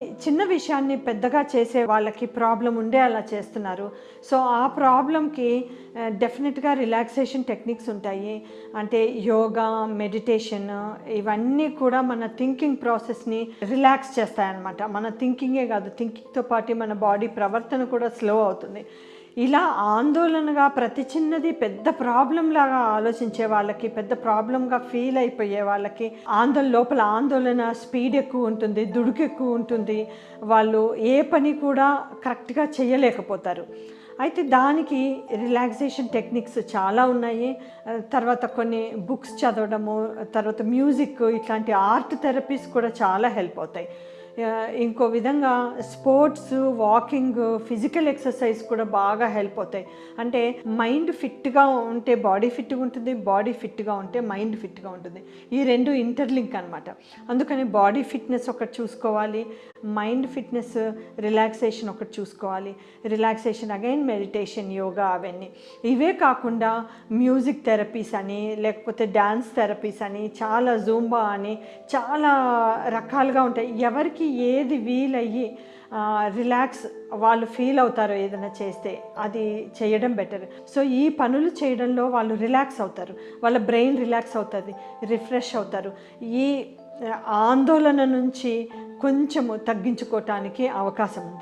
చిన్న విషయాన్ని పెద్దగా చేసే వాళ్ళకి ప్రాబ్లమ్ ఉండే అలా చేస్తున్నారు. సో, ఆ ప్రాబ్లమ్‌కి డెఫినిట్‌గా రిలాక్సేషన్ టెక్నిక్స్ ఉంటాయి. అంటే యోగా, మెడిటేషన్ ఇవన్నీ కూడా మన థింకింగ్ ప్రాసెస్‌ని రిలాక్స్ చేస్తాయన్నమాట. మన థింకింగే కాదు, థింకింగ్‌తో పాటు మన బాడీ ప్రవర్తన కూడా స్లో అవుతుంది. ఇలా ఆందోళనగా ప్రతి చిన్నది పెద్ద ప్రాబ్లమ్‌లాగా ఆలోచించే వాళ్ళకి, పెద్ద ప్రాబ్లమ్‌గా ఫీల్ అయిపోయే వాళ్ళకి, లోపల ఆందోళన స్పీడ్ ఎక్కువ ఉంటుంది, దుడుకు ఎక్కువ ఉంటుంది. వాళ్ళు ఏ పని కూడా కరెక్ట్‌గా చేయలేకపోతారు. అయితే దానికి రిలాక్సేషన్ టెక్నిక్స్ చాలా ఉన్నాయి. తర్వాత కొన్ని బుక్స్ చదవడము, తర్వాత మ్యూజిక్ ఇట్లాంటి ఆర్ట్ థెరపీస్ కూడా చాలా హెల్ప్ అవుతాయి. ఇంకో విధంగా స్పోర్ట్స్, వాకింగ్, ఫిజికల్ ఎక్సర్సైజ్ కూడా బాగా హెల్ప్ అవుతాయి. అంటే మైండ్ ఫిట్‌గా ఉంటే బాడీ ఫిట్‌గా ఉంటుంది, బాడీ ఫిట్‌గా ఉంటే మైండ్ ఫిట్‌గా ఉంటుంది. ఈ 2 ఇంటర్‌లింక్ అనమాట. అందుకని బాడీ ఫిట్‌నెస్ ఒకటి చూసుకోవాలి, మైండ్ ఫిట్‌నెస్, రిలాక్సేషన్ ఒకటి చూసుకోవాలి. రిలాక్సేషన్ అగైన్ మెడిటేషన్, యోగా అవన్నీ. ఇవే కాకుండా మ్యూజిక్ థెరపీస్ అని, లేకపోతే డాన్స్ థెరపీస్ అని, చాలా జూంబా అని చాలా రకాలుగా ఉంటాయి. ఎవరికి ఏది వీలయ్యి రిలాక్స్ వాళ్ళు ఫీల్ అవుతారో ఏదైనా చేస్తే అది చేయడం బెటర్. సో, ఈ పనులు చేయడంలో వాళ్ళు రిలాక్స్ అవుతారు. వాళ్ళ బ్రెయిన్ రిలాక్స్ అవుతుంది, రిఫ్రెష్ అవుతారు. ఈ ఆందోళన నుంచి కొంచెము తగ్గించుకోవటానికి అవకాశం ఉంది.